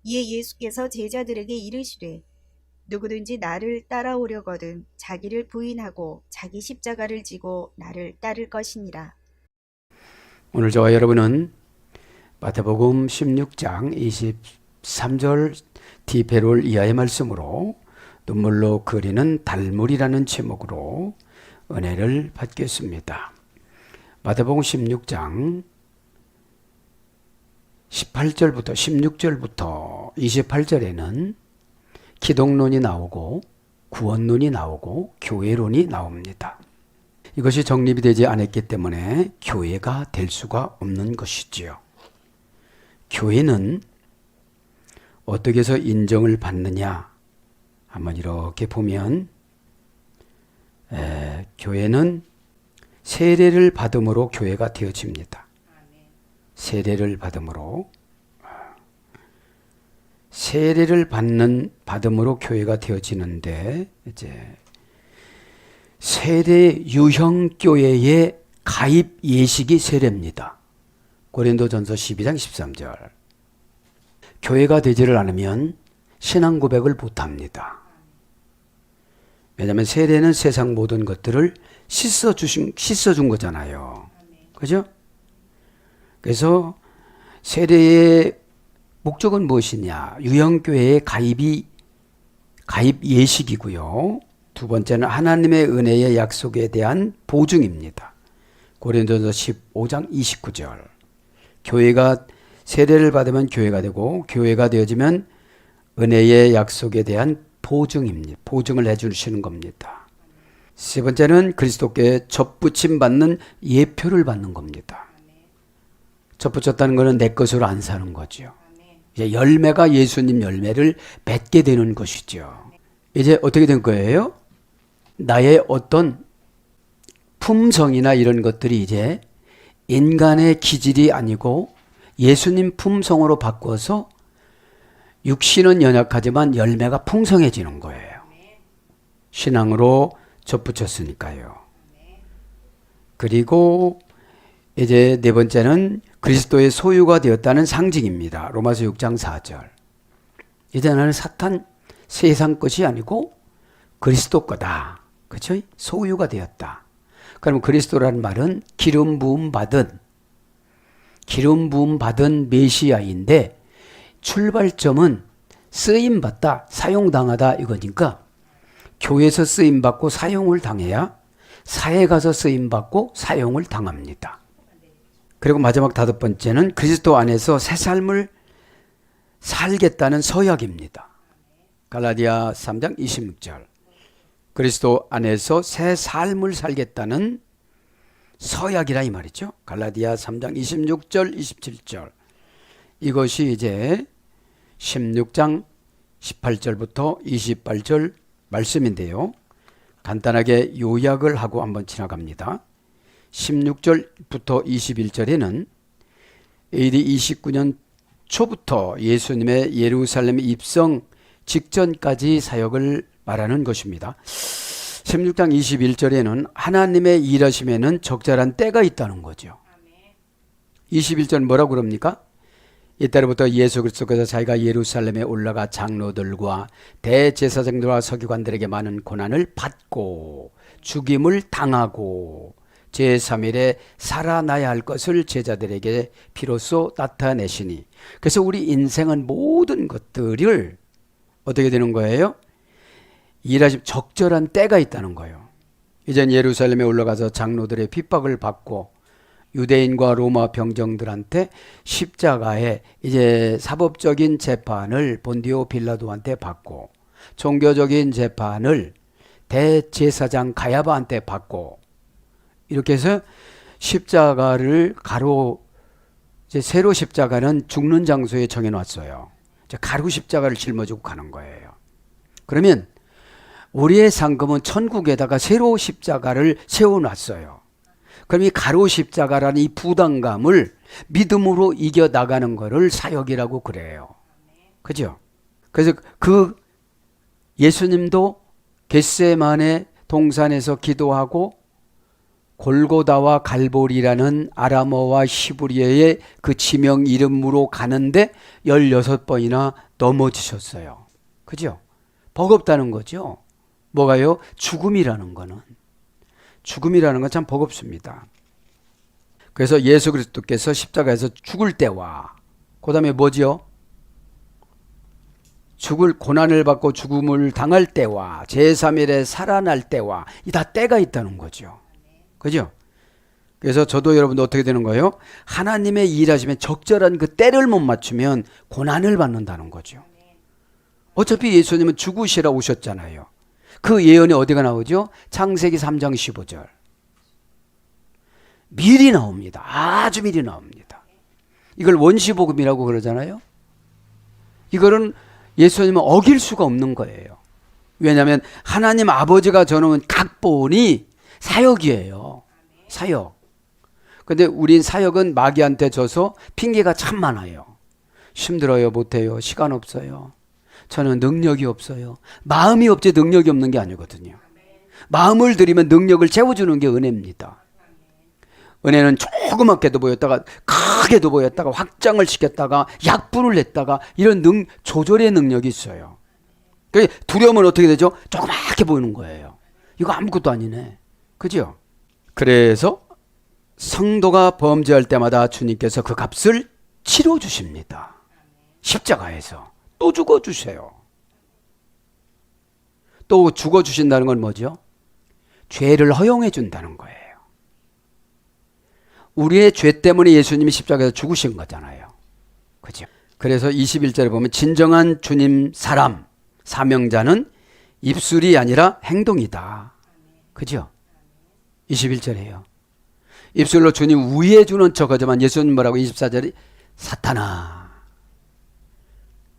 이에 예수께서 제자들에게 이르시되 누구든지 나를 따라오려거든 자기를 부인하고 자기 십자가를 지고 나를 따를 것이니라. 오늘 저와 여러분은 마태복음 16장 23절 디베롤 이하의 말씀으로 눈물로 그리는 달물이라는 제목으로 은혜를 받겠습니다. 마태복음 16장 18절부터 16절부터 28절에는 기독론이 나오고 구원론이 나오고 교회론이 나옵니다. 이것이 정립이 되지 않았기 때문에 교회가 될 수가 없는 것이지요. 교회는 어떻게 해서 인정을 받느냐? 한번 이렇게 보면 교회는 세례를 받음으로 교회가 되어집니다. 세례를 받음으로 받음으로 교회가 되어지는데 이제 세례 유형 교회의 가입 예식이 세례입니다. 고린도전서 12장 13절. 교회가 되지를 않으면 신앙 고백을 못합니다. 왜냐하면 세례는 세상 모든 것들을 씻어준 거잖아요. 그죠? 그래서 세례의 목적은 무엇이냐? 유형교회의 가입 예식이고요. 두 번째는 하나님의 은혜의 약속에 대한 보증입니다. 고린도전서 15장 29절. 교회가 세례를 받으면 교회가 되고 교회가 되어지면 은혜의 약속에 대한 보증입니다. 보증을 해주시는 겁니다. 세 번째는 그리스도께 접붙임 받는 예표를 받는 겁니다. 접붙였다는 것은 내 것으로 안 사는 거죠. 이제 열매가 예수님 열매를 맺게 되는 것이죠. 이제 어떻게 된 거예요? 나의 어떤 품성이나 이런 것들이 이제 인간의 기질이 아니고 예수님 품성으로 바꿔서 육신은 연약하지만 열매가 풍성해지는 거예요. 신앙으로 접붙였으니까요. 그리고 이제 네 번째는 그리스도의 소유가 되었다는 상징입니다. 로마서 6장 4절. 이제 나는 사탄 세상 것이 아니고 그리스도 거다. 그렇죠? 소유가 되었다. 그럼 그리스도라는 말은 기름 부음 받은 메시아인데 출발점은 쓰임 받다, 사용당하다 이거니까 교회에서 쓰임 받고 사용을 당해야 사회 가서 쓰임 받고 사용을 당합니다. 그리고 마지막 다섯 번째는 그리스도 안에서 새 삶을 살겠다는 서약입니다. 갈라디아 3장 26절. 그리스도 안에서 새 삶을 살겠다는 서약이라 이 말이죠. 갈라디아 3장 26절, 27절. 이것이 이제 16장 18절부터 28절 말씀인데요. 간단하게 요약을 하고 한번 지나갑니다. 16절부터 21절에는 AD 29년 초부터 예수님의 예루살렘 입성 직전까지 사역을 말하는 것입니다. 16장 21절에는 하나님의 일하심에는 적절한 때가 있다는 거죠. 21절 뭐라고 그럽니까? 이때로부터 예수 그리스도께서 자기가 예루살렘에 올라가 장로들과 대제사장들과 서기관들에게 많은 고난을 받고 죽임을 당하고 제3일에 살아나야 할 것을 제자들에게 비로소 나타내시니, 그래서 우리 인생은 모든 것들을 어떻게 되는 거예요? 일하심 적절한 때가 있다는 거예요. 이젠 예루살렘에 올라가서 장로들의 핍박을 받고 유대인과 로마 병정들한테 십자가에 이제 사법적인 재판을 본디오 빌라도한테 받고 종교적인 재판을 대제사장 가야바한테 받고 이렇게 해서 십자가를 이제 세로 십자가는 죽는 장소에 정해놨어요. 가루 십자가를 짊어지고 가는 거예요. 그러면 우리의 상급은 천국에다가 세로 십자가를 세워놨어요. 그럼 이 가로 십자가라는 이 부담감을 믿음으로 이겨나가는 것을 사역이라고 그래요. 그죠? 그래서 그 예수님도 겟세마네 동산에서 기도하고 골고다와 갈보리라는 아람어와 히브리어의 그 지명 이름으로 가는데 16번이나 넘어지셨어요. 그죠? 버겁다는 거죠. 뭐가요? 죽음이라는 거는. 죽음이라는 건 참 버겁습니다. 그래서 예수 그리스도께서 십자가에서 죽을 때와 그 다음에 뭐지요? 죽을 고난을 받고 죽음을 당할 때와 제3일에 살아날 때와 이 다 때가 있다는 거죠. 그죠? 그래서 저도 여러분도 어떻게 되는 거예요? 하나님의 일하시면 적절한 그 때를 못 맞추면 고난을 받는다는 거죠. 어차피 예수님은 죽으시라 오셨잖아요. 그 예언이 어디가 나오죠? 창세기 3장 15절. 미리 나옵니다. 아주 미리 나옵니다. 이걸 원시복음이라고 그러잖아요. 이거는 예수님은 어길 수가 없는 거예요. 왜냐하면 하나님 아버지가 저는 각본이 사역이에요. 사역. 근데 우린 사역은 마귀한테 져서 핑계가 참 많아요. 힘들어요, 못해요, 시간 없어요. 저는 능력이 없어요. 마음이 없지 능력이 없는 게 아니거든요. 마음을 들이면 능력을 채워주는 게 은혜입니다. 은혜는 조그맣게도 보였다가 크게도 보였다가 확장을 시켰다가 약분을 냈다가 이런 조절의 능력이 있어요. 그러니까 두려움은 어떻게 되죠? 조그맣게 보이는 거예요. 이거 아무것도 아니네. 그죠? 그래서 성도가 범죄할 때마다 주님께서 그 값을 치러주십니다. 십자가에서 또 죽어주세요. 또 죽어주신다는 건 뭐죠? 죄를 허용해 준다는 거예요. 우리의 죄 때문에 예수님이 십자가에서 죽으신 거잖아요. 그죠? 그래서 21절에 보면 진정한 주님 사람, 사명자는 입술이 아니라 행동이다. 그죠? 21절이에요. 입술로 주님 우위해 주는 척 하지만 예수님 뭐라고 24절이 사탄아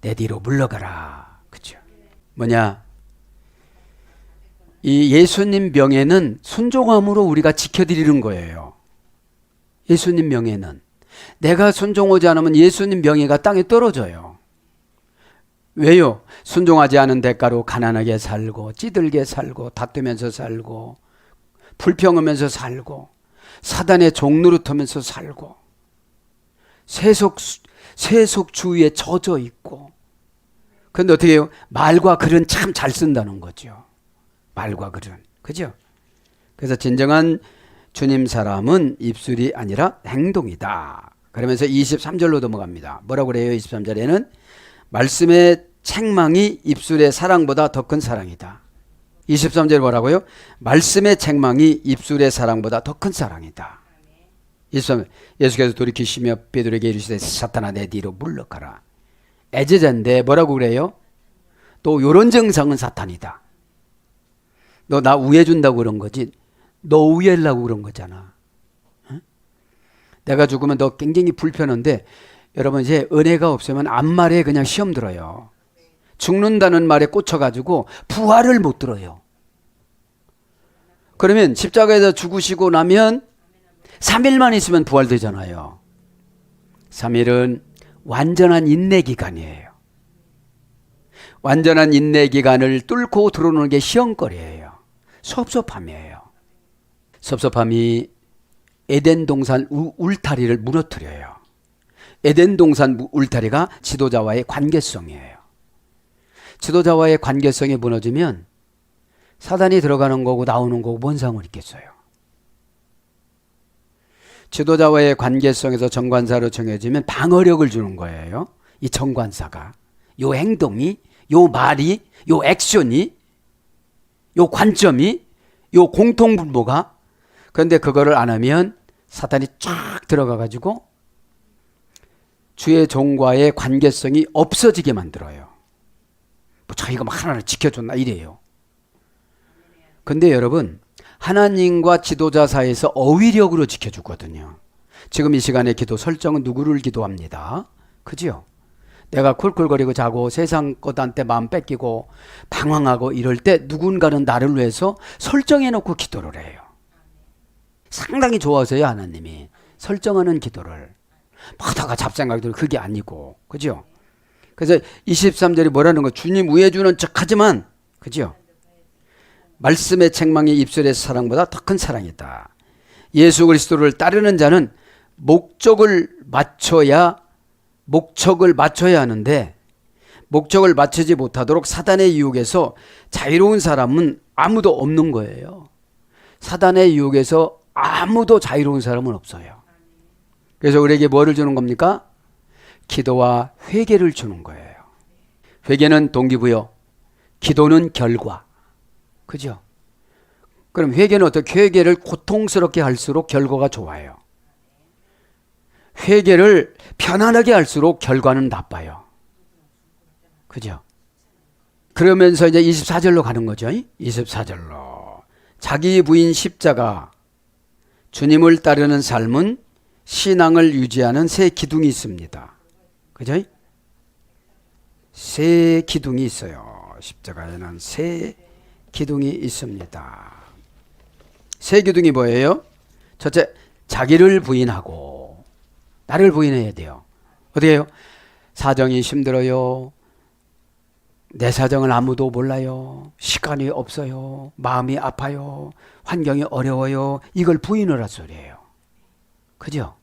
내 뒤로 물러가라. 그죠? 뭐냐? 이 예수님 명예는 순종함으로 우리가 지켜드리는 거예요. 예수님 명예는 내가 순종하지 않으면 예수님 명예가 땅에 떨어져요. 왜요? 순종하지 않은 대가로 가난하게 살고 찌들게 살고 다투면서 살고 불평하면서 살고 사단의 종노릇하면서 살고 세속 주위에 젖어 있고. 그런데 어떻게 해요? 말과 글은 참 잘 쓴다는 거죠. 말과 글은. 그죠? 그래서 진정한 주님 사람은 입술이 아니라 행동이다. 그러면서 23절로 넘어갑니다. 뭐라고 그래요? 23절에는 말씀의 책망이 입술의 사랑보다 더 큰 사랑이다. 23절 뭐라고요? 말씀의 책망이 입술의 사랑보다 더 큰 사랑이다. 23절 예수께서 돌이키시며 베드로에게 이르시되 사탄아 내 뒤로 물러가라. 애제자인데 뭐라고 그래요? 또 요런 증상은 사탄이다. 너 나 우애준다고 그런 거지 너 우애하려고 그런 거잖아. 응? 내가 죽으면 너 굉장히 불편한데 여러분 이제 은혜가 없으면 앞말에 그냥 시험 들어요. 죽는다는 말에 꽂혀가지고 부활을 못 들어요. 그러면 십자가에서 죽으시고 나면 3일만 있으면 부활되잖아요. 3일은 완전한 인내 기간이에요. 완전한 인내 기간을 뚫고 들어오는 게 시험거리예요. 섭섭함이에요. 섭섭함이 에덴 동산 울타리를 무너뜨려요. 에덴 동산 울타리가 지도자와의 관계성이에요. 지도자와의 관계성이 무너지면 사단이 들어가는 거고 나오는 거고 뭔 상관이 있겠어요. 지도자와의 관계성에서 정관사로 정해지면 방어력을 주는 거예요. 이 정관사가. 요 행동이, 요 말이, 요 액션이, 요 관점이, 요 공통분모가. 그런데 그거를 안 하면 사탄이 쫙 들어가가지고 주의 종과의 관계성이 없어지게 만들어요. 뭐 자기가 막 하나를 지켜줬나 이래요. 근데 여러분 하나님과 지도자 사이에서 어휘력으로 지켜주거든요. 지금 이 시간에 기도 설정은 누구를 기도합니다. 그죠? 내가 콜콜거리고 자고 세상 것한테 마음 뺏기고 방황하고 이럴 때 누군가는 나를 위해서 설정해놓고 기도를 해요. 상당히 좋아하세요. 하나님이 설정하는 기도를. 하다가 잡생각이 들고 그게 아니고. 그죠? 그래서 23절이 뭐라는 거 주님 우애주는 척하지만 그죠? 말씀의 책망이 입술의 사랑보다 더 큰 사랑이다. 예수 그리스도를 따르는 자는 목적을 맞춰야 하는데 목적을 맞추지 못하도록 사단의 유혹에서 자유로운 사람은 아무도 없는 거예요. 사단의 유혹에서 아무도 자유로운 사람은 없어요. 그래서 우리에게 뭐를 주는 겁니까? 기도와 회개를 주는 거예요. 회개는 동기부여, 기도는 결과. 그죠? 그럼 회개는 어떻게? 회개를 고통스럽게 할수록 결과가 좋아요. 회개를 편안하게 할수록 결과는 나빠요. 그죠? 그러면서 이제 24절로 가는 거죠. 24절로. 자기 부인 십자가, 주님을 따르는 삶은 신앙을 유지하는 세 기둥이 있습니다. 그죠? 세 기둥이 있어요. 십자가에는 세 기둥이 있습니다. 세 기둥이 뭐예요? 첫째, 자기를 부인하고. 나를 부인해야 돼요. 어떻게 해요? 사정이 힘들어요. 내 사정을 아무도 몰라요. 시간이 없어요. 마음이 아파요. 환경이 어려워요. 이걸 부인을 할 소리예요. 그죠?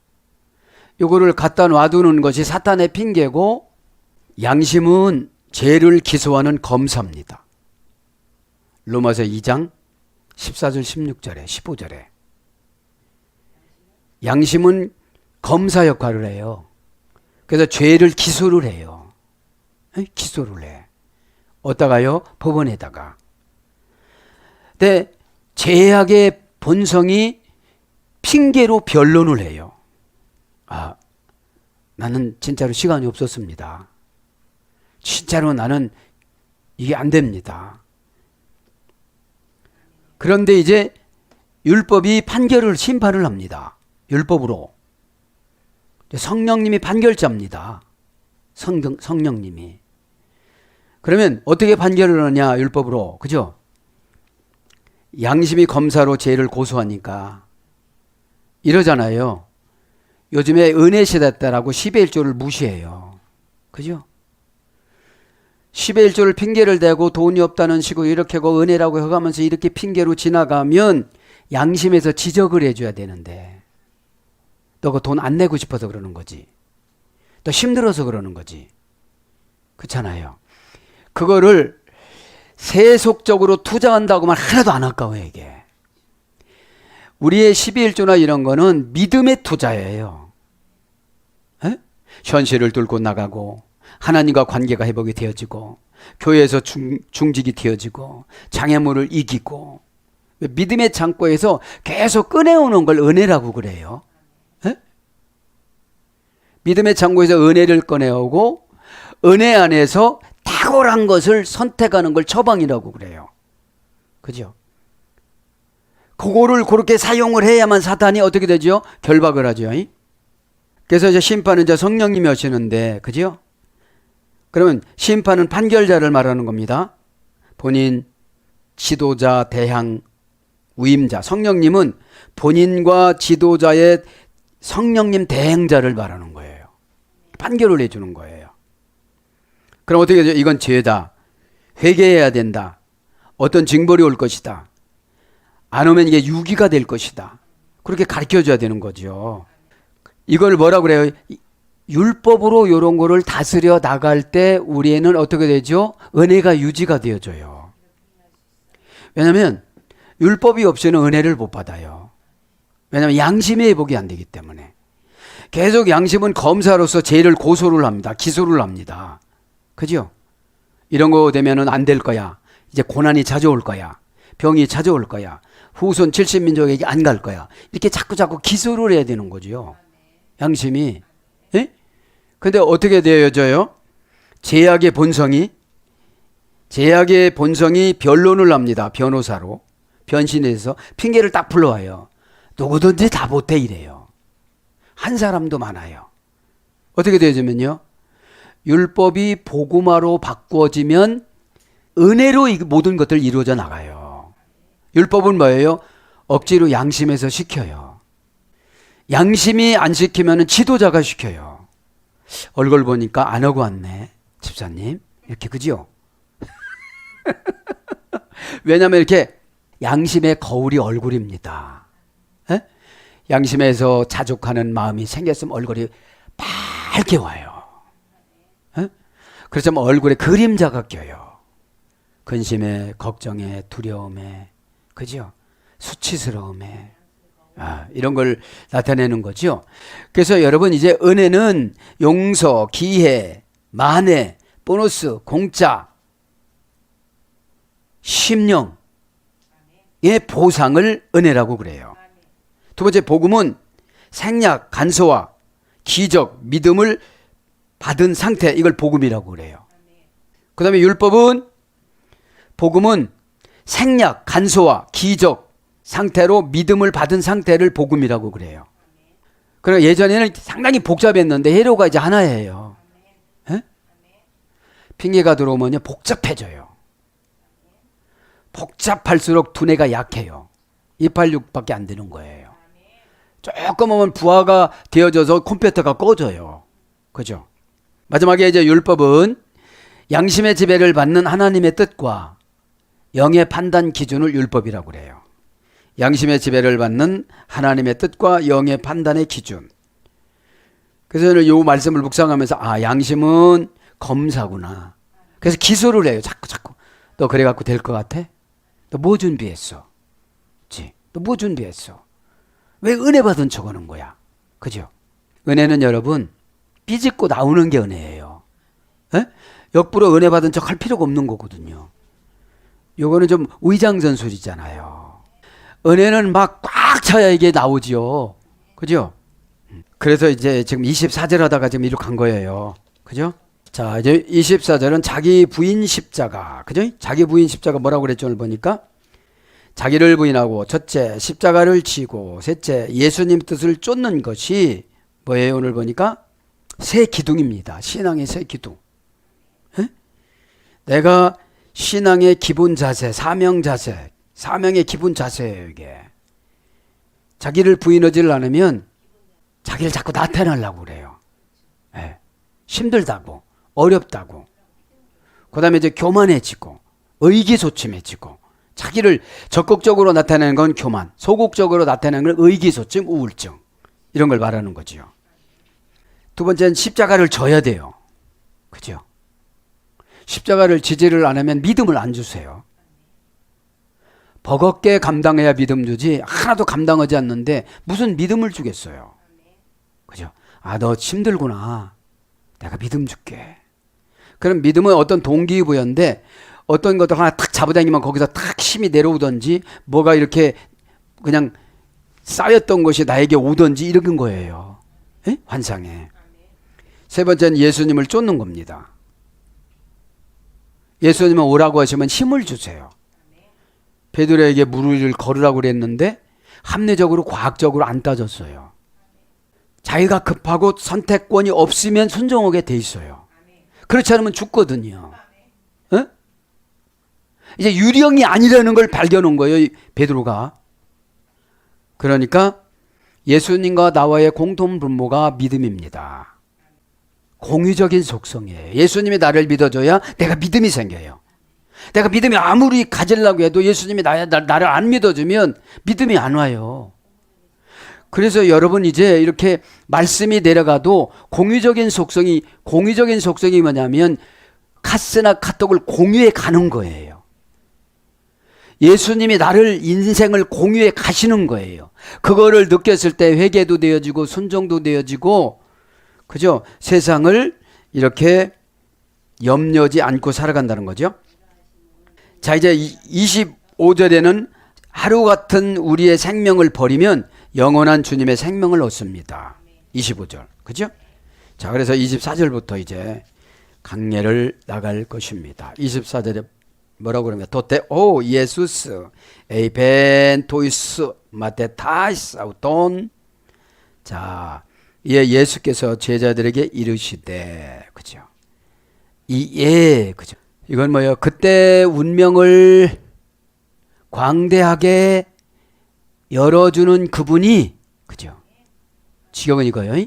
이거를 갖다 놔두는 것이 사탄의 핑계고, 양심은 죄를 기소하는 검사입니다. 로마서 2장 14절 16절에 15절에 양심은 검사 역할을 해요. 그래서 죄를 기소를 해요. 기소를 해. 어디다가요? 법원에다가. 근데 죄악의 본성이 핑계로 변론을 해요. 아, 나는 진짜로 시간이 없었습니다. 진짜로 나는 이게 안 됩니다. 그런데 이제 율법이 판결을 심판을 합니다. 율법으로. 성령님이 판결자입니다. 성령님이. 그러면 어떻게 판결을 하냐? 율법으로. 그죠? 양심이 검사로 죄를 고소하니까 이러잖아요. 요즘에 은혜 시대다라고 10의 1조를 무시해요. 그죠? 10의 1조를 핑계를 대고 돈이 없다는 식으로 이렇게 하고 은혜라고 해가면서 이렇게 핑계로 지나가면 양심에서 지적을 해줘야 되는데 너가 돈 안 내고 싶어서 그러는 거지. 또 힘들어서 그러는 거지. 그렇잖아요. 그거를 세속적으로 투자한다고만 하나도 안 아까워요. 이게. 우리의 12일조나 이런 거는 믿음의 투자예요. 에? 현실을 뚫고 나가고 하나님과 관계가 회복이 되어지고 교회에서 중직이 되어지고 장애물을 이기고 믿음의 창고에서 계속 꺼내오는 걸 은혜라고 그래요. 에? 믿음의 창고에서 은혜를 꺼내오고 은혜 안에서 탁월한 것을 선택하는 걸 처방이라고 그래요. 그죠? 그거를 그렇게 사용을 해야만 사탄이 어떻게 되죠? 결박을 하죠. 그래서 이제 심판은 이제 성령님이 하시는데, 그죠? 그러면 심판은 판결자를 말하는 겁니다. 본인, 지도자, 대항, 위임자. 성령님은 본인과 지도자의 성령님 대행자를 말하는 거예요. 판결을 해주는 거예요. 그럼 어떻게 되죠? 이건 죄다. 회개해야 된다. 어떤 징벌이 올 것이다. 안 오면 이게 유기가 될 것이다. 그렇게 가르쳐줘야 되는 거죠. 이걸 뭐라고 그래요? 율법으로 이런 거를 다스려 나갈 때 우리에는 어떻게 되죠? 은혜가 유지가 되어져요. 왜냐하면 율법이 없이는 은혜를 못 받아요. 왜냐하면 양심의 회복이 안 되기 때문에. 계속 양심은 검사로서 죄를 고소를 합니다. 기소를 합니다. 그죠? 이런 거 되면은 안 될 거야. 이제 고난이 찾아올 거야. 병이 찾아올 거야. 후손 70민족에게 안 갈 거야. 이렇게 자꾸 기소를 해야 되는 거죠. 양심이. 예? 근데 어떻게 되어져요? 죄악의 본성이 변론을 합니다. 변호사로. 변신해서 핑계를 딱 불러와요. 누구든지 다 못해 이래요. 한 사람도 많아요. 어떻게 되어지면요? 율법이 복음화로 바꾸어지면 은혜로 이 모든 것들 이루어져 나가요. 율법은 뭐예요? 억지로 양심에서 시켜요. 양심이 안 시키면 지도자가 시켜요. 얼굴 보니까 안 하고 왔네, 집사님. 이렇게, 그죠? 왜냐하면 이렇게 양심의 거울이 얼굴입니다. 에? 양심에서 자족하는 마음이 생겼으면 얼굴이 밝게 와요. 그렇지만 얼굴에 그림자가 껴요. 근심에, 걱정에, 두려움에, 그죠? 수치스러움에, 이런 걸 나타내는 거죠. 그래서 여러분 이제 은혜는 용서, 기회, 만회, 보너스, 공짜, 심령의 보상을 은혜라고 그래요. 두 번째 복음은 생략, 간소화, 기적, 믿음을 받은 상태, 이걸 복음이라고 그래요. 그 다음에 율법은, 복음은 생략, 간소화, 기적 상태로 믿음을 받은 상태를 복음이라고 그래요. 그러니까 예전에는 상당히 복잡했는데 해로가 이제 하나예요. 에? 핑계가 들어오면 복잡해져요. 복잡할수록 두뇌가 약해요. 286밖에 안 되는 거예요. 조금 오면 부하가 되어져서 컴퓨터가 꺼져요. 그죠? 마지막에 이제 율법은 양심의 지배를 받는 하나님의 뜻과 영의 판단 기준을 율법이라고 그래요. 양심의 지배를 받는 하나님의 뜻과 영의 판단의 기준. 그래서 저는 이 말씀을 묵상하면서 양심은 검사구나. 그래서 기소를 해요. 자꾸. 너 그래 갖고 될 것 같아? 너 뭐 준비했어? 너 뭐 준비했어? 왜 은혜 받은 척 하는 거야? 그죠? 은혜는 여러분 삐짓고 나오는 게 은혜예요. 에? 역부로 은혜 받은 척 할 필요가 없는 거거든요. 요거는 좀 의장전술이잖아요. 은혜는 막 꽉 차야 이게 나오지요. 그죠? 그래서 이제 지금 24절 하다가 지금 이리로 간 거예요. 그죠? 자, 이제 24절은 자기 부인 십자가. 그죠? 자기 부인 십자가 뭐라고 그랬죠? 오늘 보니까 자기를 부인하고, 첫째 십자가를 지고, 셋째 예수님 뜻을 쫓는 것이 뭐예요? 오늘 보니까 새 기둥입니다. 신앙의 새 기둥. 에? 내가 신앙의 기본 자세, 사명 자세, 사명의 기본 자세예요. 이게 자기를 부인하지를 않으면 자기를 자꾸 나타내려고 그래요. 에. 힘들다고, 어렵다고, 그 다음에 이제 교만해지고, 의기소침해지고, 자기를 적극적으로 나타내는 건 교만, 소극적으로 나타내는 건 의기소침, 우울증, 이런 걸 말하는 거죠. 두 번째는 십자가를 져야 돼요. 그죠? 십자가를 지지를 안 하면 믿음을 안 주세요. 버겁게 감당해야 믿음 주지, 하나도 감당하지 않는데 무슨 믿음을 주겠어요. 그죠? 너 힘들구나. 내가 믿음 줄게. 그럼 믿음은 어떤 동기부여인데, 어떤 것들 하나 탁 잡아당기면 거기서 탁 힘이 내려오든지, 뭐가 이렇게 그냥 쌓였던 것이 나에게 오든지 이런 거예요. 에? 환상에. 세 번째는 예수님을 쫓는 겁니다. 예수님은 오라고 하시면 힘을 주세요. 베드로에게 물 위를 걸으라고 그랬는데 합리적으로 과학적으로 안 따졌어요. 자기가 급하고 선택권이 없으면 순종하게 돼 있어요. 그렇지 않으면 죽거든요. 에? 이제 유령이 아니라는 걸 발견한 거예요, 베드로가. 그러니까 예수님과 나와의 공통 분모가 믿음입니다. 공유적인 속성이에요. 예수님이 나를 믿어줘야 내가 믿음이 생겨요. 내가 믿음이 아무리 가지려고 해도 예수님이 나를 안 믿어주면 믿음이 안 와요. 그래서 여러분 이제 이렇게 말씀이 내려가도 공유적인 속성이 뭐냐면 카스나 카톡을 공유해 가는 거예요. 예수님이 나를 인생을 공유해 가시는 거예요. 그거를 느꼈을 때 회개도 되어지고 순종도 되어지고, 그죠? 세상을 이렇게 염려지 않고 살아간다는 거죠. 자, 이제 25절에는 하루 같은 우리의 생명을 버리면 영원한 주님의 생명을 얻습니다. 25절. 그죠? 자, 그래서 24절부터 이제 강례를 나갈 것입니다. 24절에 뭐라고 그러면 도테 오 예수스 에이벤 토이스 마테타이스 아우톤. 자, 예수께서 제자들에게 이르시되, 그죠? 그죠? 이건 뭐예요? 그때 운명을 광대하게 열어주는 그분이, 그죠? 지경은 이거요.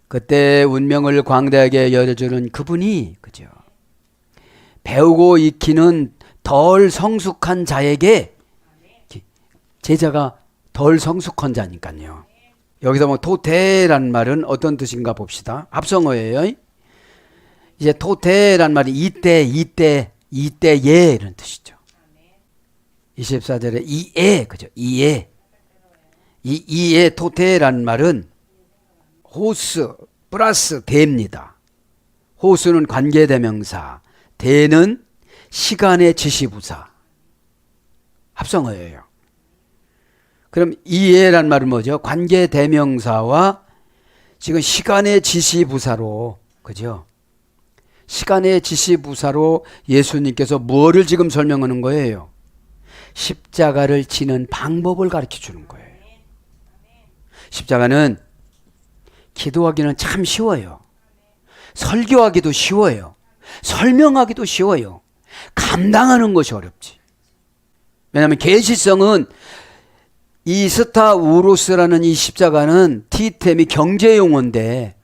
그때 운명을 광대하게 열어주는 그분이, 그죠? 배우고 익히는 덜 성숙한 자에게 제자가 덜 성숙한 자니까요. 여기서 뭐 토테란 말은 어떤 뜻인가 봅시다. 합성어예요. 이제 토테란 말이 이때예 이런 뜻이죠. 24절에 이에 그죠? 이에 토테란 말은 호스 플러스 대입니다. 호수는 관계대명사, 대는 시간의 지시부사. 합성어예요. 그럼 이해란 말은 뭐죠? 관계대명사와 지금 시간의 지시부사로, 그죠? 시간의 지시부사로 예수님께서 무엇을 지금 설명하는 거예요? 십자가를 지는 방법을 가르쳐 주는 거예요. 십자가는 기도하기는 참 쉬워요. 설교하기도 쉬워요. 설명하기도 쉬워요. 감당하는 것이 어렵지. 왜냐하면 계시성은 이 스타우로스라는 이 십자가는 티템이 경제용어인데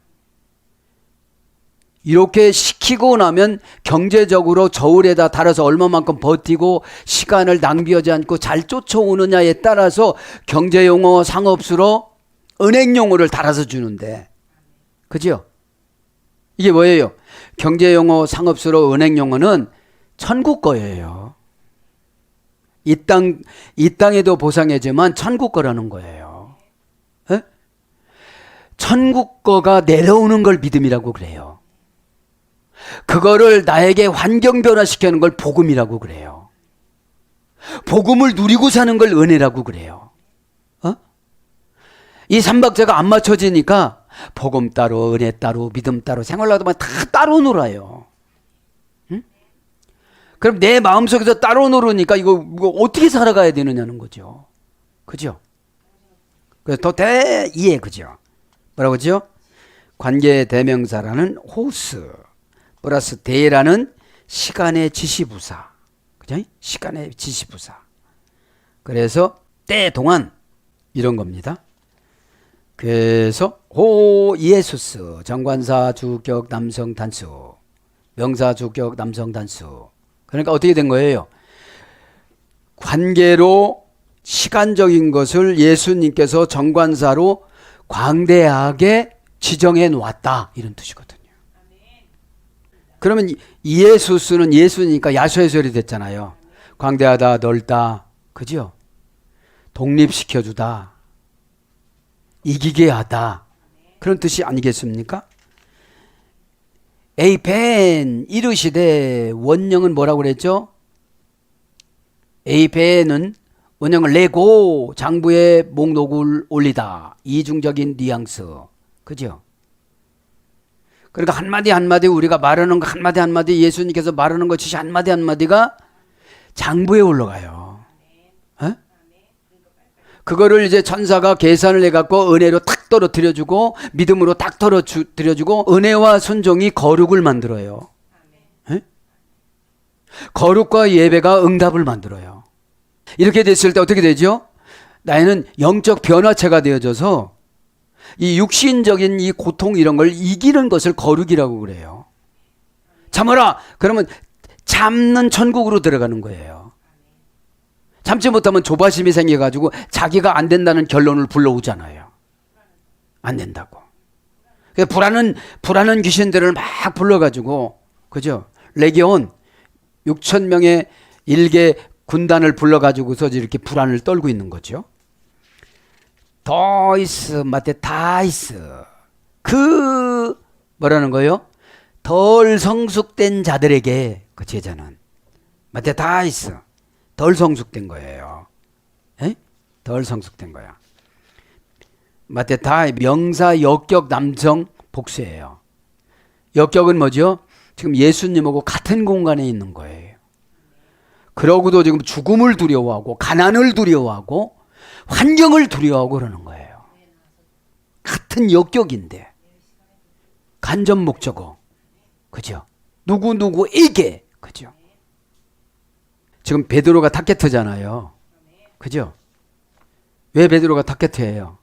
이렇게 시키고 나면 경제적으로 저울에다 달아서 얼마만큼 버티고 시간을 낭비하지 않고 잘 쫓아오느냐에 따라서 경제용어 상업수로 은행용어를 달아서 주는데, 그죠? 이게 뭐예요? 경제용어 상업수로 은행용어는 천국 거예요. 이 땅에도 보상해지만 천국 거라는 거예요. 에? 천국 거가 내려오는 걸 믿음이라고 그래요. 그거를 나에게 환경 변화시키는 걸 복음이라고 그래요. 복음을 누리고 사는 걸 은혜라고 그래요. 이 삼박자가 안 맞춰지니까 복음 따로 은혜 따로 믿음 따로 생활하다만 다 따로 놀아요. 응? 그럼 내 마음속에서 따로 놀으니까 이거 어떻게 살아가야 되느냐는 거죠. 그죠? 그래서 더 대이해, 그죠? 뭐라고 하죠? 관계 대명사라는 호스 플러스 대라는 시간의 지시부사. 그죠? 시간의 지시부사. 그래서 때 동안 이런 겁니다. 그래서 호 예수스 정관사 주격 남성 단수 명사 주격 남성 단수. 그러니까 어떻게 된 거예요? 관계로 시간적인 것을 예수님께서 정관사로 광대하게 지정해 놓았다, 이런 뜻이거든요. 그러면 예수스는 예수니까 야수해설이 됐잖아요. 광대하다, 넓다, 그죠? 독립시켜주다, 이기게 하다, 그런 뜻이 아니겠습니까? 에이펜 이르시되, 원령은 뭐라고 그랬죠? 에이펜은 원령을 내고 장부에 목록을 올리다, 이중적인 뉘앙스, 그죠? 그러니까 한마디 한마디 우리가 말하는 거 한마디 한마디, 예수님께서 말하는 것이 한마디 한마디가 장부에 올라가요. 에? 그거를 이제 천사가 계산을 해갖고 은혜로 탁 떨어뜨려주고 믿음으로 탁 떨어뜨려주고 은혜와 순종이 거룩을 만들어요. 에? 거룩과 예배가 응답을 만들어요. 이렇게 됐을 때 어떻게 되죠? 나는 영적 변화체가 되어져서 이 육신적인 이 고통 이런 걸 이기는 것을 거룩이라고 그래요. 참아라! 그러면 참는 천국으로 들어가는 거예요. 참지 못하면 조바심이 생겨가지고 자기가 안 된다는 결론을 불러오잖아요. 안 된다고. 불안한 귀신들을 막 불러가지고, 그죠? 레기온 6,000명의 일개 군단을 불러가지고서 이렇게 불안을 떨고 있는 거죠. 더이스 마테 다이스, 그 뭐라는 거예요? 덜 성숙된 자들에게, 그 제자는 마테 다이스, 덜 성숙된 거예요. 에? 덜 성숙된 거야. 마테 다이 명사 역격 남성 복수예요. 역격은 뭐죠? 지금 예수님하고 같은 공간에 있는 거예요. 그러고도 지금 죽음을 두려워하고 가난을 두려워하고 환경을 두려워하고 그러는 거예요. 같은 역격인데 간접 목적어, 그죠? 누구에게, 그죠? 지금 베드로가 타겟트잖아요. 그죠? 왜 베드로가 타겟트예요?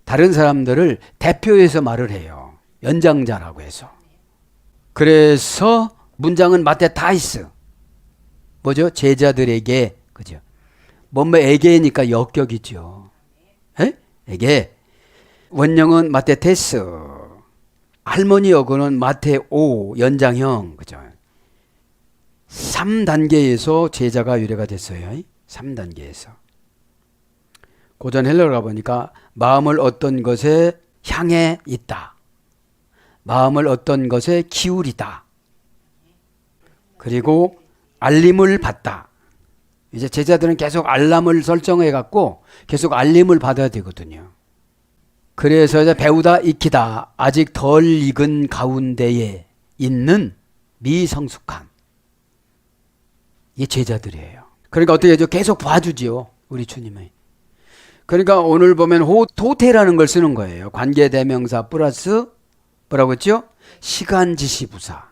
다른 사람들을 대표해서 말을 해요. 연장자라고 해서. 그래서 문장은 마테 다이스, 뭐죠? 제자들에게, 그죠? 뭐에게니까 역격이죠. 에게 원형은 마테테스, 할머니 어근은 마테오, 연장형, 그죠? 3단계에서 제자가 유래가 됐어요. 3단계에서. 고전 헬라어 가보니까 마음을 어떤 것에 향해 있다. 마음을 어떤 것에 기울이다. 그리고 알림을 받다. 이제 제자들은 계속 알람을 설정해 갖고 계속 알림을 받아야 되거든요. 그래서 이제 배우다 익히다, 아직 덜 익은 가운데에 있는 미성숙한, 이게 제자들이에요. 그러니까 어떻게 해죠? 계속 봐주지요, 우리 주님의. 그러니까 오늘 보면 호테라는 걸 쓰는 거예요. 관계대명사 플러스 뭐라고 했죠? 시간지시부사.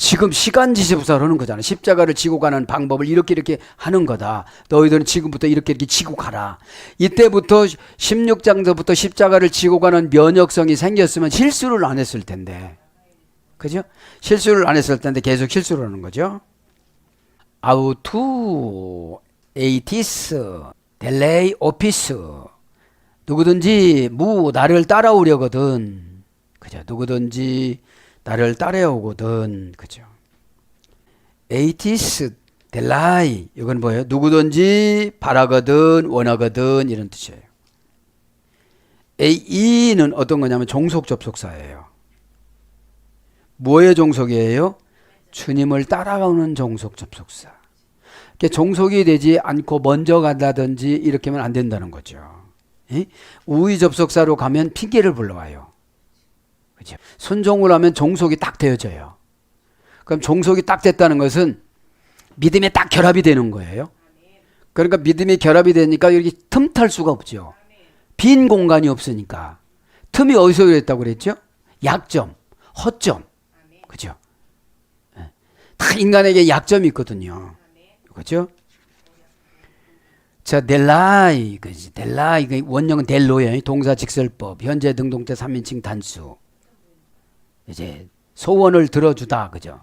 지금 시간지시부사로 하는 거잖아. 십자가를 지고 가는 방법을 이렇게 하는 거다. 너희들은 지금부터 이렇게 지고 가라. 이때부터 16장서부터 십자가를 지고 가는 면역성이 생겼으면 실수를 안 했을 텐데. 그죠? 실수를 안 했을 텐데 계속 실수를 하는 거죠. 아우투, 에이티스, 델레이, 오피스. 누구든지 나를 따라오려거든. 그죠? 누구든지 나를 따라오거든. 그죠? 에이티스, 델라이. 이건 뭐예요? 누구든지 바라거든, 원하거든. 이런 뜻이에요. 에이는 어떤 거냐면 종속 접속사예요. 뭐의 종속이에요? 주님을 따라가는 종속 접속사. 종속이 되지 않고 먼저 간다든지 이렇게 하면 안 된다는 거죠. 우의 접속사로 가면 핑계를 불러와요. 그렇죠? 순종을 하면 종속이 딱 되어져요. 그럼 종속이 딱 됐다는 것은 믿음에 딱 결합이 되는 거예요. 그러니까 믿음이 결합이 되니까 이렇게 틈탈 수가 없죠. 빈 공간이 없으니까. 틈이 어디서 그랬다고 그랬죠? 약점, 허점. 그죠? 다 인간에게 약점이 있거든요. 그죠? 자, 델라이, 그지? 델라이, 원형은 델로예요. 동사 직설법, 현재 등동태 3인칭 단수. 이제 소원을 들어주다, 그죠?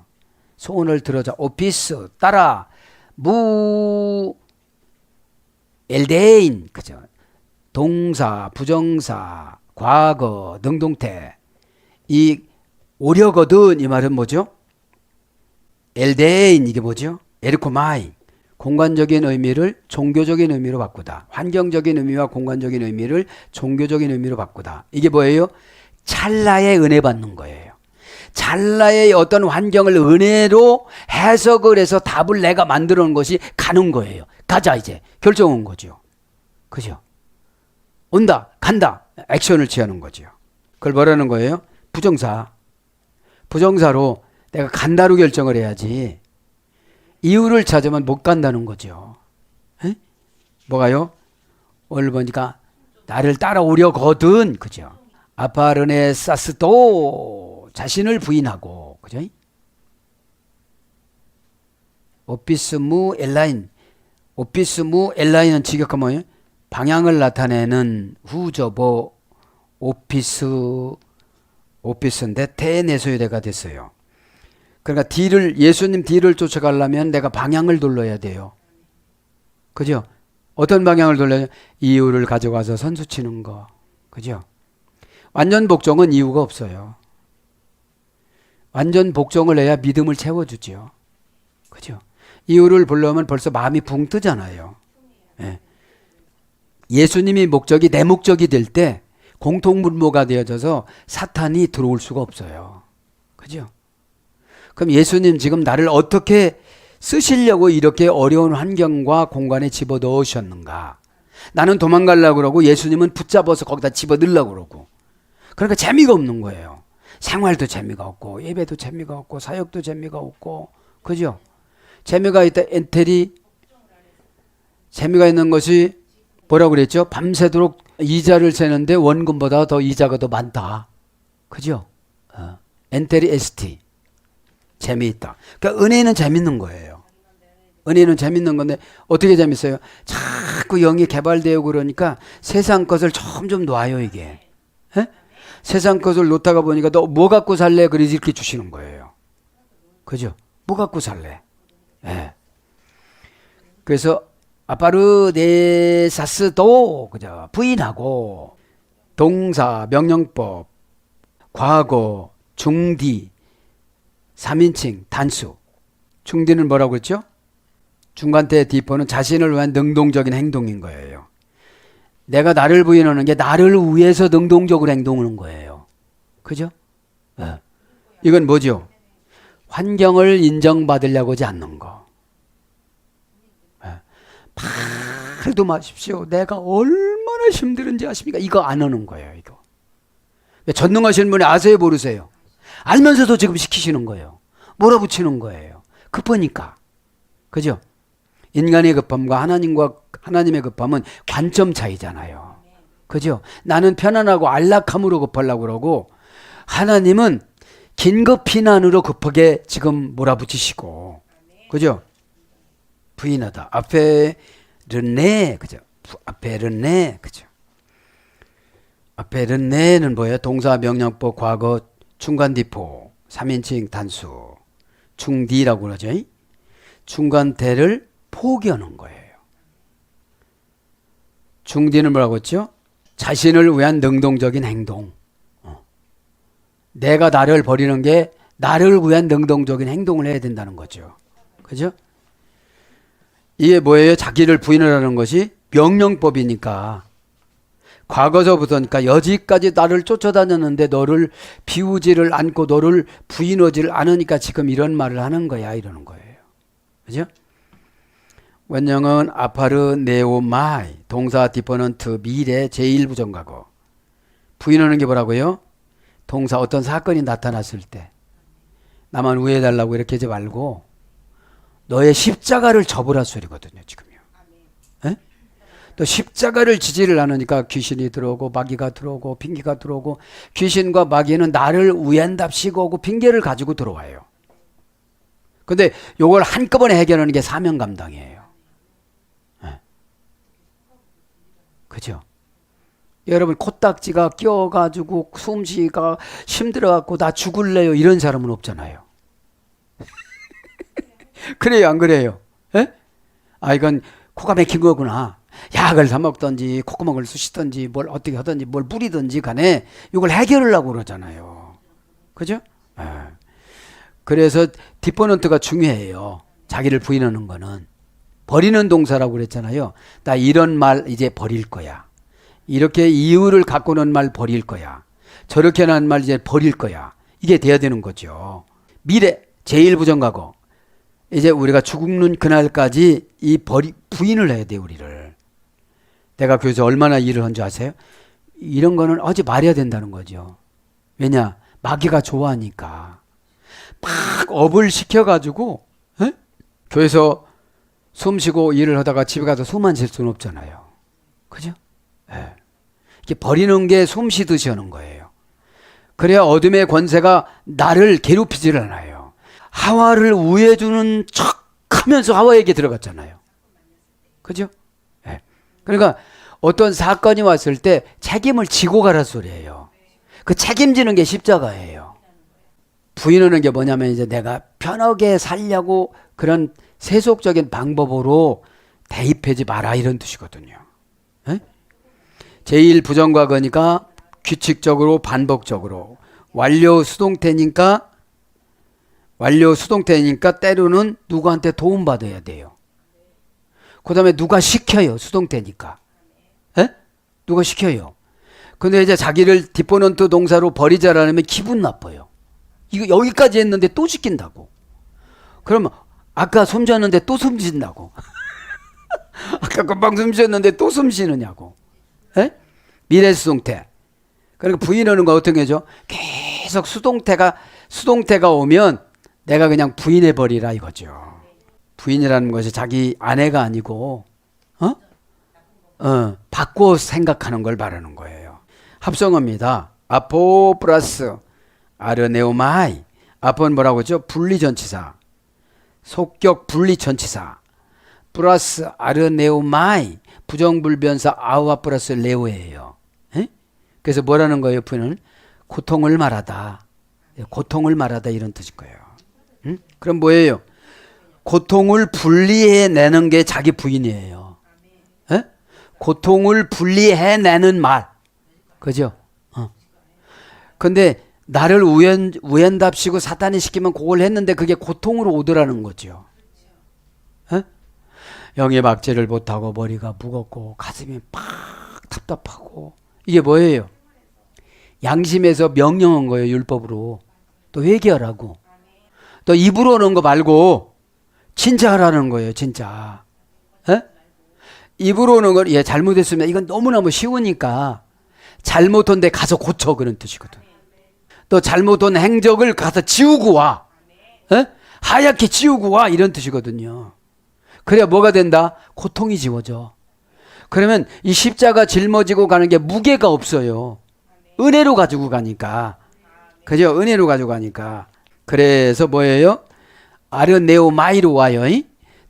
소원을 들어줘. 오피스, 따라, 엘데인, 그죠? 동사, 부정사, 과거, 능동태. 이 오려거든 이 말은 뭐죠? 엘데인, 이게 뭐죠? 에르코마이. 공간적인 의미를 종교적인 의미로 바꾸다. 환경적인 의미와 공간적인 의미를 종교적인 의미로 바꾸다. 이게 뭐예요? 찰나의 은혜 받는 거예요. 찰나의 어떤 환경을 은혜로 해석을 해서 답을 내가 만들어 놓은 것이 가는 거예요. 가자, 이제 결정 온 거죠. 그죠? 온다, 간다, 액션을 취하는 거죠. 그걸 뭐라는 거예요? 부정사. 부정사로 내가 간다로 결정을 해야지 이유를 찾으면 못 간다는 거죠. 에? 뭐가요? 오늘 보니까 나를 따라오려거든. 그죠? 아파르네 사스도 자신을 부인하고. 그죠? 오피스무 엘라인. 오피스무 엘라인은 직역하면 뭐예요? 방향을 나타내는 후저보 오피스인데 대내소유대가 됐어요. 그러니까 예수님 뒤를 쫓아가려면 내가 방향을 돌려야 돼요. 그죠? 어떤 방향을 돌려요? 이유를 가져가서 선수 치는 거. 그죠? 완전 복종은 이유가 없어요. 완전 복종을 해야 믿음을 채워주죠. 그죠? 이유를 불러오면 벌써 마음이 붕 뜨잖아요. 예. 예수님이 목적이 내 목적이 될 때 공통분모가 되어져서 사탄이 들어올 수가 없어요. 그죠? 그럼 예수님 지금 나를 어떻게 쓰시려고 이렇게 어려운 환경과 공간에 집어넣으셨는가? 나는 도망가려고 그러고 예수님은 붙잡아서 거기다 집어넣으려고 그러고. 그러니까 재미가 없는 거예요. 생활도 재미가 없고 예배도 재미가 없고 사역도 재미가 없고. 그죠? 재미가 있다. 엔텔이 재미가 있는 것이 뭐라고 그랬죠? 밤새도록 이자를 세는데 원금보다 더 이자가 더 많다. 그죠? 엔텔이 ST. 재미있다. 그러니까 은혜는 재밌는 거예요. 은혜는 재밌는 건데 어떻게 재밌어요? 자꾸 영이 개발되고 그러니까 세상 것을 점점 놔요 이게. 에? 세상 것을 놓다가 보니까 너 뭐 갖고 살래? 그래서 이렇게 주시는 거예요. 그죠? 뭐 갖고 살래? 예. 그래서 아파르네사스도 그죠? 부인하고 동사, 명령법, 과거, 중디, 3인칭, 단수. 중디는 뭐라고 했죠? 중간태 디포는 자신을 위한 능동적인 행동인 거예요. 내가 나를 부인하는 게 나를 위해서 능동적으로 행동하는 거예요. 그죠? 네. 이건 뭐죠? 환경을 인정받으려고 하지 않는 거. 네. 말도 마십시오. 내가 얼마나 힘들은지 아십니까? 이거 안 하는 거예요. 이거. 전능하신 분이 아세요? 모르세요? 알면서도 지금 시키시는 거예요. 몰아붙이는 거예요. 급하니까. 그죠? 인간의 급함과 하나님의 급함은 관점 차이잖아요. 그죠? 나는 편안하고 안락함으로 급하려고 그러고 하나님은 긴급 피난으로 급하게 지금 몰아붙이시고. 그죠? 부인하다. 아페르네. 그죠? 아페르네. 그죠? 아페르네는 뭐예요? 동사, 명령법, 과거, 중간디포, 3인칭 단수, 중디라고 그러죠. 중간대를 포기하는 거예요. 중디는 뭐라고 했죠? 자신을 위한 능동적인 행동. 내가 나를 버리는 게 나를 위한 능동적인 행동을 해야 된다는 거죠. 그죠? 이게 뭐예요? 자기를 부인을 하는 것이 명령법이니까. 과거서부터니까 여지까지 나를 쫓아다녔는데 너를 비우지를 않고 너를 부인하지를 않으니까 지금 이런 말을 하는 거야 이러는 거예요. 그죠? 원형은 아파르 네오마이, 동사 디퍼넌트 미래 제1부정과거. 부인하는 게 뭐라고요? 동사 어떤 사건이 나타났을 때 나만 우애해달라고 이렇게 하지 말고 너의 십자가를 접으라 소리거든요 지금요. 에? 또 십자가를 지지를 않으니까 귀신이 들어오고 마귀가 들어오고 핑계가 들어오고 귀신과 마귀는 나를 우연답시고 오고 핑계를 가지고 들어와요. 근데 요걸 한꺼번에 해결하는 게 사명 감당이에요. 네. 그죠? 여러분 코딱지가 끼어가지고 숨쉬기가 힘들어갖고 나 죽을래요 이런 사람은 없잖아요. 그래요 안 그래요? 에? 아 이건 코가 막힌 거구나. 약을 사 먹든지 콧구멍을 쑤시든지 뭘 어떻게 하든지 뭘 뿌리든지 간에 이걸 해결하려고 그러잖아요. 그죠? 그래서 디포넌트가 중요해요. 자기를 부인하는 거는. 버리는 동사라고 그랬잖아요. 나 이런 말 이제 버릴 거야. 이렇게 이유를 갖고는 말 버릴 거야. 저렇게 하는 말 이제 버릴 거야. 이게 돼야 되는 거죠. 미래 제1부정과거. 이제 우리가 죽는 그날까지 부인을 해야 돼 우리를. 내가 교회에서 얼마나 일을 한 줄 아세요? 이런 거는 하지 말아야 된다는 거죠. 왜냐? 마귀가 좋아하니까. 막 업을 시켜가지고 에? 교회에서 숨 쉬고 일을 하다가 집에 가서 숨 안 쉴 수는 없잖아요. 그죠? 네. 이렇게 버리는 게 숨 쉬듯이 하는 거예요. 그래야 어둠의 권세가 나를 괴롭히질 않아요. 하와를 우애해주는 척 하면서 하와에게 들어갔잖아요. 그죠? 네. 그러니까 어떤 사건이 왔을 때 책임을 지고 가라 소리예요. 그 책임지는 게 십자가예요. 부인하는 게 뭐냐면 이제 내가 편하게 살려고 그런 세속적인 방법으로 대입하지 마라 이런 뜻이거든요. 네? 제1부정과거니까 규칙적으로 반복적으로 완료 수동태니까 때로는 누구한테 도움받아야 돼요. 그 다음에 누가 시켜요. 수동태니까. 에? 누가 시켜요. 근데 이제 자기를 디포넌트 동사로 버리자라면 기분 나빠요. 이거 여기까지 했는데 또 시킨다고. 그러면 아까 숨 쉬었는데 또 숨 쉰다고. 아까 금방 숨 쉬었는데 또 숨 쉬느냐고. 에? 미래 수동태. 그러니까 부인하는 거 어떻게 하죠? 계속 수동태가 오면 내가 그냥 부인해버리라 이거죠. 부인이라는 것이 자기 아내가 아니고 바꿔 생각하는 걸 말하는 거예요. 합성어입니다. 아포 플러스 아르네오마이. 아포는 뭐라고 하죠? 분리전치사. 속격 분리전치사. 플러스 아르네오마이. 부정불변사 아우아 플러스 레오예요. 에? 그래서 뭐라는 거예요? 부인은 고통을 말하다. 고통을 말하다 이런 뜻일 거예요. 응? 그럼 뭐예요? 고통을 분리해내는 게 자기 부인이에요. 고통을 분리해내는 말. 그죠? 근데 나를 우연답시고 사탄이 시키면 그걸 했는데 그게 고통으로 오더라는 거죠. 에? 영의 박제를 못하고 머리가 무겁고 가슴이 팍 답답하고. 이게 뭐예요? 양심에서 명령한 거예요. 율법으로. 또 회개하라고. 또 입으로 오는 거 말고 진짜 하라는 거예요. 진짜. 에? 입으로 오는 걸 잘못했으면 이건 너무너무 쉬우니까 잘못한 데 가서 고쳐 그런 뜻이거든. 또 잘못한 행적을 가서 지우고 와. 에? 하얗게 지우고 와 이런 뜻이거든요. 그래야 뭐가 된다? 고통이 지워져. 그러면 이 십자가 짊어지고 가는 게 무게가 없어요. 은혜로 가지고 가니까. 그죠? 은혜로 가지고 가니까. 그래서 뭐예요? 아르네오 마이로 와요.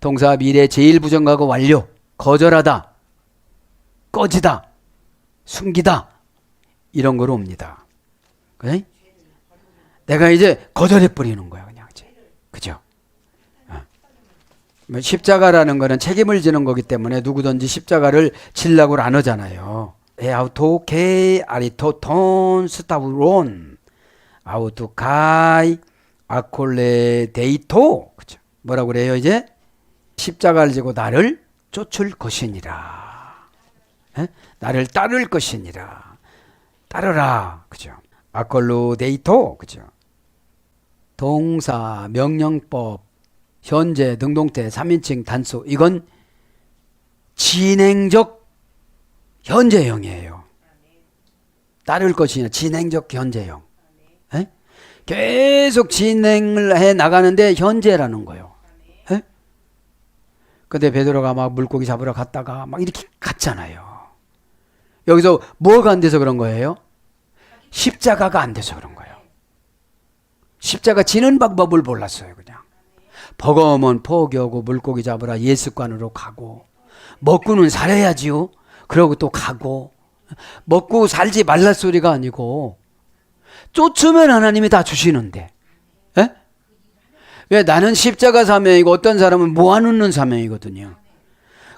동사 미래 제1부정과거 완료. 거절하다. 꺼지다. 숨기다. 이런 거로 옵니다. 그래? 내가 이제 거절해버리는 거야. 그냥 이제. 그죠? 십자가라는 거는 책임을 지는 거기 때문에 누구든지 십자가를 지려고 안 하잖아요. 아우토케 아리토톤 스타브론 아우토카이 아콜레 데이토. 그죠? 뭐라고 그래요 이제? 십자가를 지고 나를 쫓을 것이니라. 에? 나를 따를 것이니라. 따르라. 그죠? 아콜로 데이토. 그죠? 동사, 명령법, 현재, 능동태, 3인칭 단수. 이건 진행적 현재형이에요. 따를 것이냐 진행적 현재형. 에? 계속 진행을 해 나가는데 현재라는 거예요. 에? 근데 베드로가 막 물고기 잡으러 갔다가 막 이렇게 갔잖아요. 여기서 뭐가 안 돼서 그런 거예요? 십자가가 안 돼서 그런 거예요. 십자가 지는 방법을 몰랐어요. 그냥 버거우면 포기하고 물고기 잡으러 예습관으로 가고, 먹고는 살아야지요. 그러고 또 가고, 먹고 살지 말라 소리가 아니고 쫓으면 하나님이 다 주시는데. 에? 왜? 나는 십자가 사명이고 어떤 사람은 모아놓는 사명이거든요.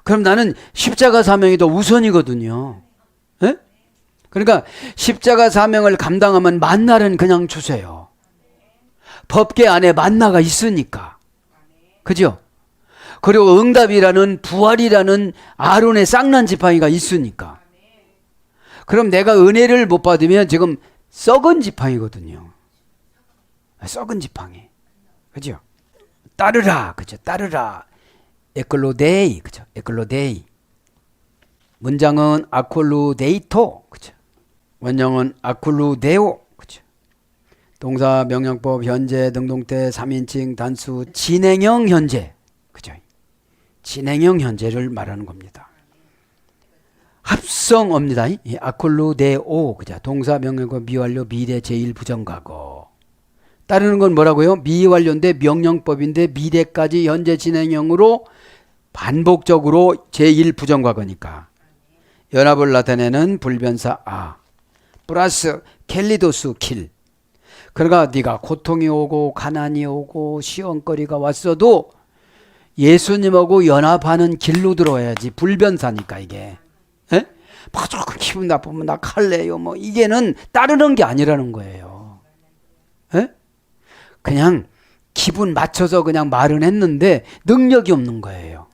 그럼 나는 십자가 사명이 더 우선이거든요. 에? 그러니까 십자가 사명을 감당하면 만나는 그냥 주세요. 법계 안에 만나가 있으니까. 그죠? 그리고 응답이라는 부활이라는 아론의 쌍난 지팡이가 있으니까. 그럼 내가 은혜를 못 받으면 지금 썩은 지팡이거든요. 썩은 지팡이. 그죠? 따르라. 그죠? 따르라. 에클로데이. 그죠? 에클로데이. 문장은 아콜루데이토. 그죠? 원형은 아콜루데오. 그죠? 동사, 명령법, 현재, 능동태, 3인칭, 단수, 진행형 현재. 그죠? 진행형 현재를 말하는 겁니다. 합성어입니다. 아콜루데오. 그죠? 동사, 명령법, 미완료, 미래, 제1부정과거. 따르는 건 뭐라고요? 미완료인데 명령법인데 미래까지 현재 진행형으로 반복적으로 제1부정과거니까. 연합을 나타내는 불변사 아. 플러스 켈리도스 킬. 그러니까 네가 고통이 오고 가난이 오고 시험거리가 왔어도 예수님하고 연합하는 길로 들어와야지. 불변사니까 이게. 에? 막 조금 기분 나쁘면 나 갈래요. 뭐 이게는 따르는 게 아니라는 거예요. 에? 그냥 기분 맞춰서 그냥 말은 했는데 능력이 없는 거예요.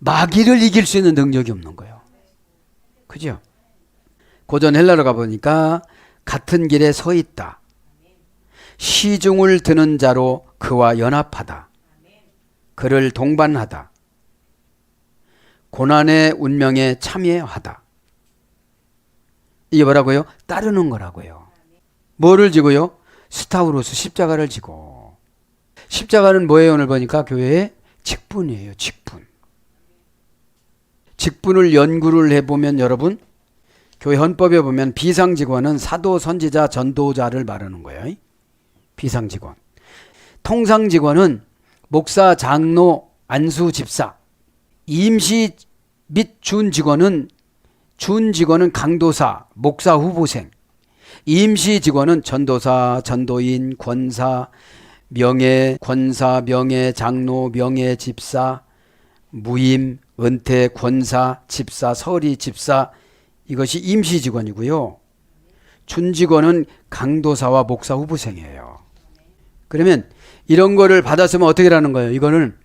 마귀를 이길 수 있는 능력이 없는 거예요. 그죠? 고전 헬라로 가보니까 같은 길에 서 있다. 시중을 드는 자로 그와 연합하다. 그를 동반하다. 고난의 운명에 참여하다. 이게 뭐라고요? 따르는 거라고요. 뭐를 지고요? 스타우로스 십자가를 지고. 십자가는 뭐예요? 오늘 보니까 교회의 직분이에요. 직분. 직분을 연구를 해보면 여러분 교회 헌법에 보면 비상직원은 사도, 선지자, 전도자를 말하는 거예요. 비상직원. 통상직원은 목사, 장로, 안수, 집사. 임시 및 준직원은 강도사, 목사 후보생. 임시 직원은 전도사, 전도인, 권사, 명예, 권사, 명예, 장로, 명예, 집사, 무임, 은퇴, 권사, 집사, 서리, 집사 이것이 임시 직원이고요. 준직원은 강도사와 목사 후보생이에요. 그러면 이런 거를 받았으면 어떻게 하는 거예요? 이거는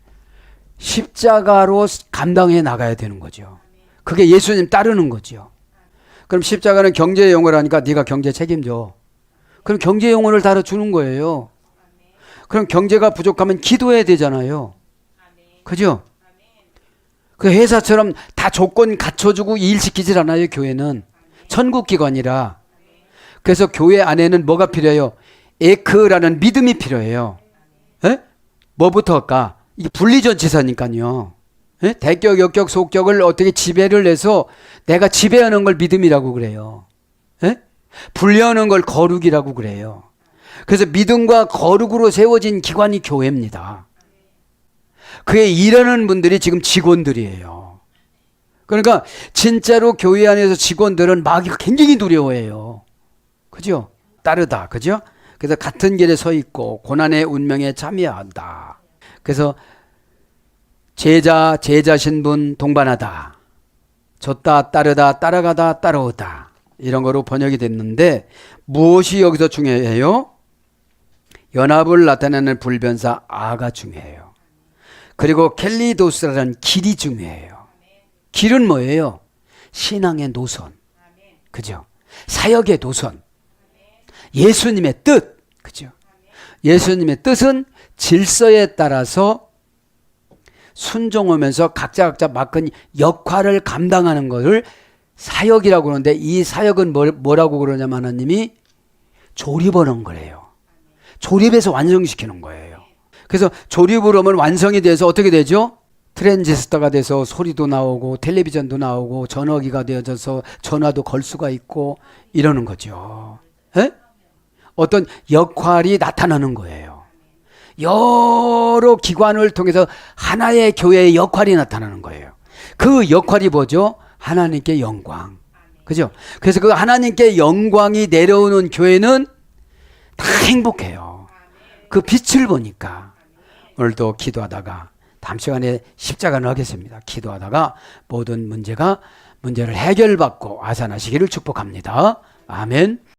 십자가로 감당해 나가야 되는 거죠. 그게 예수님 따르는 거죠. 그럼 십자가는 경제 용어를 하니까 네가 경제 책임져. 그럼 경제 용어를 달아주는 거예요. 그럼 경제가 부족하면 기도해야 되잖아요. 그죠? 그 회사처럼 다 조건 갖춰주고 일 시키질 않아요. 교회는 천국기관이라. 그래서 교회 안에는 뭐가 필요해요? 에크라는 믿음이 필요해요. 에? 뭐부터 할까? 이게 분리전치사니까요. 에? 대격, 역격, 속격을 어떻게 지배를 해서 내가 지배하는 걸 믿음이라고 그래요. 에? 분리하는 걸 거룩이라고 그래요. 그래서 믿음과 거룩으로 세워진 기관이 교회입니다. 그에 일하는 분들이 지금 직원들이에요. 그러니까 진짜로 교회 안에서 직원들은 마귀가 굉장히 두려워해요. 그죠? 따르다. 그죠? 그래서 같은 길에 서 있고 고난의 운명에 참여한다. 그래서 제자, 제자 신분 동반하다. 줬다, 따르다, 따라가다, 따라오다. 이런 거로 번역이 됐는데 무엇이 여기서 중요해요? 연합을 나타내는 불변사 아가 중요해요. 그리고 켈리도스라는 길이 중요해요. 길은 뭐예요? 신앙의 노선. 그죠? 사역의 노선. 예수님의 뜻. 그죠? 예수님의 뜻은 질서에 따라서 순종하면서 각자 맡은 역할을 감당하는 것을 사역이라고 그러는데 이 사역은 뭐라고 그러냐면 하나님이 조립하는 거래요. 조립해서 완성시키는 거예요. 그래서 조립을 하면 완성이 돼서 어떻게 되죠? 트랜지스터가 돼서 소리도 나오고 텔레비전도 나오고 전화기가 되어져서 전화도 걸 수가 있고 이러는 거죠. 에? 어떤 역할이 나타나는 거예요. 여러 기관을 통해서 하나의 교회의 역할이 나타나는 거예요. 그 역할이 뭐죠? 하나님께 영광. 그죠? 그래서 그 하나님께 영광이 내려오는 교회는 다 행복해요. 그 빛을 보니까. 오늘도 기도하다가 다음 시간에 십자가를 하겠습니다. 기도하다가 모든 문제를 해결받고 아산하시기를 축복합니다. 아멘.